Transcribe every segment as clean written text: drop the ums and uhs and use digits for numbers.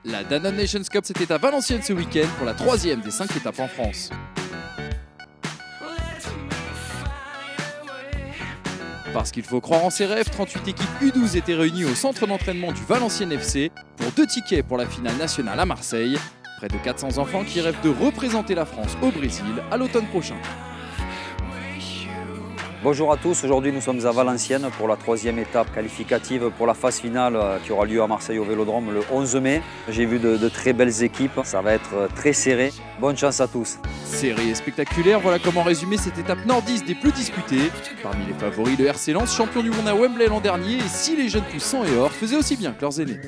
La Danone Nations Cup, c'était à Valenciennes ce week-end pour la 3e des 5 étapes en France. Parce qu'il faut croire en ses rêves, 38 équipes U12 étaient réunies au centre d'entraînement du Valenciennes FC pour 2 tickets pour la finale nationale à Marseille. Près de 400 enfants qui rêvent de représenter la France au Brésil à l'automne prochain. Bonjour à tous, aujourd'hui nous sommes à Valenciennes pour la 3e étape qualificative pour la phase finale qui aura lieu à Marseille au Vélodrome le 11 mai. J'ai vu de très belles équipes, ça va être très serré. Bonne chance à tous. Serré et spectaculaire, voilà comment résumer cette étape nordiste des plus disputées. Parmi les favoris, le RC Lens, champion du monde à Wembley l'an dernier, et si les jeunes pousses sang et or faisaient aussi bien que leurs aînés.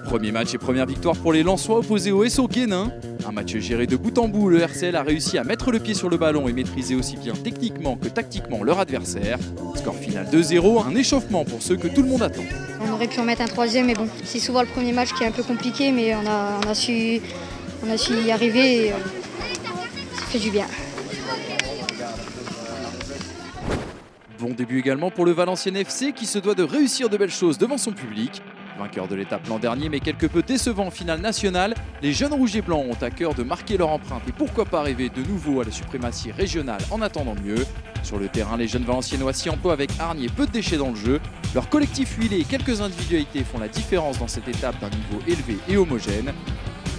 Premier match et première victoire pour les Lensois opposés au SO Guénin. Un match géré de bout en bout, le RCL a réussi à mettre le pied sur le ballon et maîtriser aussi bien techniquement que tactiquement leur adversaire. Score final 2-0, un échauffement pour ceux que tout le monde attend. On aurait pu en mettre un 3e, mais bon, c'est souvent le premier match qui est un peu compliqué, mais on a su y arriver et ça fait du bien. Bon début également pour le Valenciennes FC qui se doit de réussir de belles choses devant son public. Vainqueur de l'étape l'an dernier mais quelque peu décevant en finale nationale, les jeunes rouges et blancs ont à cœur de marquer leur empreinte et pourquoi pas rêver de nouveau à la suprématie régionale en attendant mieux. Sur le terrain, les jeunes Valenciennois s'y emploient avec hargne et peu de déchets dans le jeu. Leur collectif huilé et quelques individualités font la différence dans cette étape d'un niveau élevé et homogène.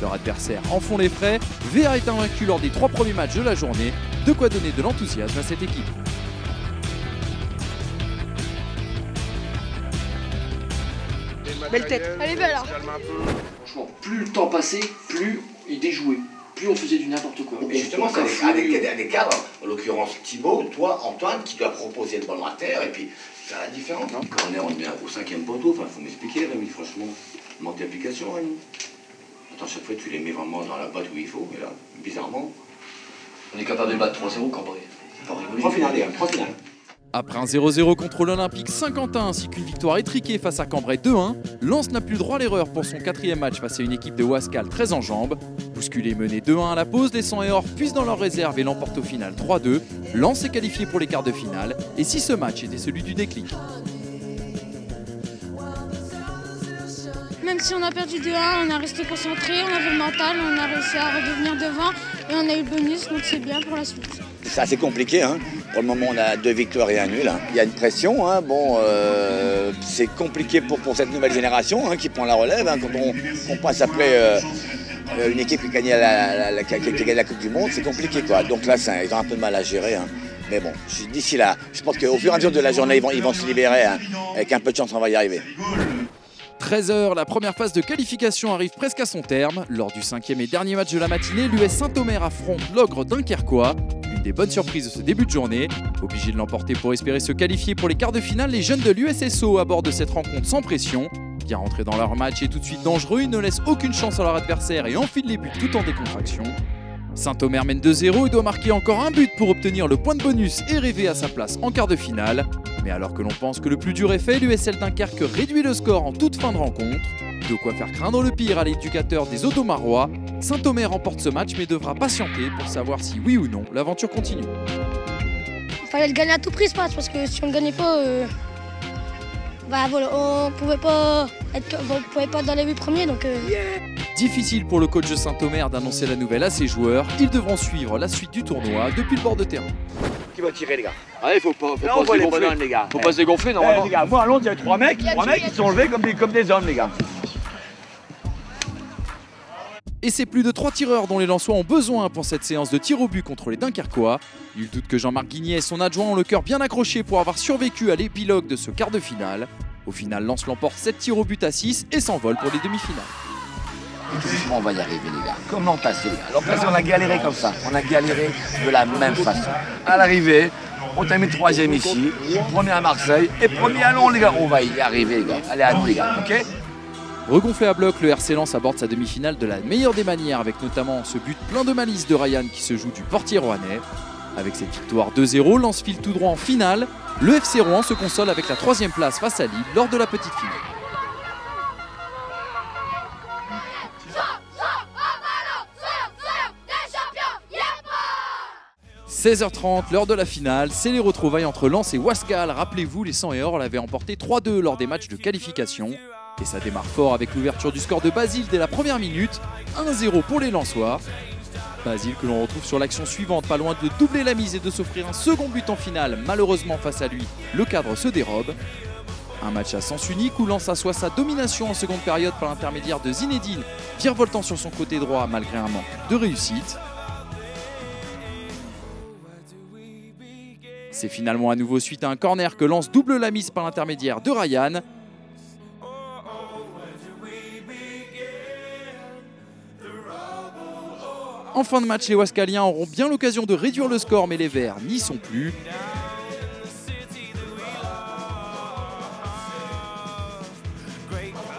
Leurs adversaires en font les frais. VA est invaincu lors des 3 premiers matchs de la journée. De quoi donner de l'enthousiasme à cette équipe. Belle tête. Elle est belle là. Franchement, plus le temps passait, plus il déjouait. Plus on faisait du n'importe quoi. Et justement, c'est avec des cadres, en l'occurrence Thibaut, toi, Antoine, qui doit proposer le ballon à terre, et puis faire la différence. Quand on est au 5e poteau, il faut m'expliquer, Rémi, franchement, manque d'application, Rémi. Attends, chaque fois, tu les mets vraiment dans la boîte où il faut, et là, bizarrement. On est capable de battre 3-0 quand Cambrai. 3 finales, les gars, 3 finales. Après un 0-0 contre l'Olympique Saint-Quentin ainsi qu'une victoire étriquée face à Cambrai 2-1, Lens n'a plus le droit à l'erreur pour son 4e match face à une équipe de Wascal très en jambes. Bousculé mené 2-1 à la pause, les 100 et or puissent dans leur réserve et l'emportent au final 3-2. Lens est qualifié pour les quarts de finale. Et si ce match était celui du déclic? Même si on a perdu 2-1, on a resté concentré, on avait le mental, on a réussi à redevenir devant et on a eu le bonus, donc c'est bien pour la suite. C'est assez compliqué, hein. Pour le moment on a 2 victoires et un nul. Hein. Il y a une pression, hein. Bon, c'est compliqué pour cette nouvelle génération hein, qui prend la relève. Hein. Quand on passe après une équipe qui gagne la Coupe du Monde, c'est compliqué quoi. Donc là ils ont un peu de mal à gérer. Hein. Mais bon, d'ici là, je pense qu'au fur et à mesure de la journée, ils vont se libérer. Hein. Avec un peu de chance, on va y arriver. 13h, la première phase de qualification arrive presque à son terme. Lors du 5e et dernier match de la matinée, l'US Saint-Omer affronte l'Ogre Dunkerquois. Une des bonnes surprises de ce début de journée. Obligés de l'emporter pour espérer se qualifier pour les quarts de finale, les jeunes de l'USSO abordent cette rencontre sans pression. Bien rentrés dans leur match et tout de suite dangereux, ils ne laissent aucune chance à leur adversaire et enfilent les buts tout en décontraction. Saint-Omer mène 2-0 et doit marquer encore un but pour obtenir le point de bonus et rêver à sa place en quart de finale. Mais alors que l'on pense que le plus dur est fait, l'USL Dunkerque réduit le score en toute fin de rencontre. De quoi faire craindre le pire à l'éducateur des Audomarois. Saint-Omer remporte ce match mais devra patienter pour savoir si oui ou non l'aventure continue. Il fallait le gagner à tout prix ce match parce que si on ne gagnait pas, on pouvait pas être dans les 8 premiers. Donc, Difficile pour le coach de Saint-Omer d'annoncer la nouvelle à ses joueurs. Ils devront suivre la suite du tournoi depuis le bord de terrain. Qui va tirer les gars? Allez, faut pas se dégonfler, les gars. Faut pas se dégonfler normalement. Les gars, moi à Londres, il y avait 3 mecs qui sont levés comme des hommes les gars. Et c'est plus de 3 tireurs dont les Lensois ont besoin pour cette séance de tir au but contre les Dunkerquois. Nul doute que Jean-Marc Guignet et son adjoint ont le cœur bien accroché pour avoir survécu à l'épilogue de ce quart de finale. Au final, Lens l'emporte 7 tirs au but à 6 et s'envole pour les demi-finales. On va y arriver les gars. Comment passer? Alors passer, on a galéré comme ça. On a galéré de la même façon. À l'arrivée, on t'a mis 3e ici, 1er à Marseille et 1er à Londres les gars. On va y arriver les gars. Allez à nous les gars, ok? Regonflé à bloc, le RC Lens aborde sa demi-finale de la meilleure des manières avec notamment ce but plein de malice de Ryan qui se joue du portier rouennais. Avec cette victoire 2-0, Lens file tout droit en finale. Le FC Rouen se console avec la 3e place face à Lille lors de la petite finale. « 16h30, l'heure de la finale, c'est les retrouvailles entre Lens et Wascal. Rappelez-vous, les 100 et or l'avaient emporté 3-2 lors des matchs de qualification. Et ça démarre fort avec l'ouverture du score de Basile dès la première minute, 1-0 pour les Lensois. Basile que l'on retrouve sur l'action suivante, pas loin de doubler la mise et de s'offrir un second but en finale. Malheureusement face à lui, le cadre se dérobe. Un match à sens unique où Lens assoit sa domination en seconde période par l'intermédiaire de Zinedine, virevoltant sur son côté droit malgré un manque de réussite. C'est finalement à nouveau suite à un corner que Lens double la mise par l'intermédiaire de Ryan. En fin de match, les Wascaliens auront bien l'occasion de réduire le score, mais les Verts n'y sont plus.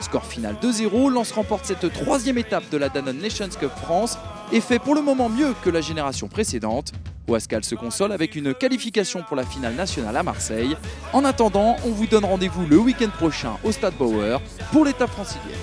Score final 2-0, Lens remporte cette troisième étape de la Danone Nations Cup France et fait pour le moment mieux que la génération précédente. Wascal se console avec une qualification pour la finale nationale à Marseille. En attendant, on vous donne rendez-vous le week-end prochain au Stade Bauer pour l'étape francilienne.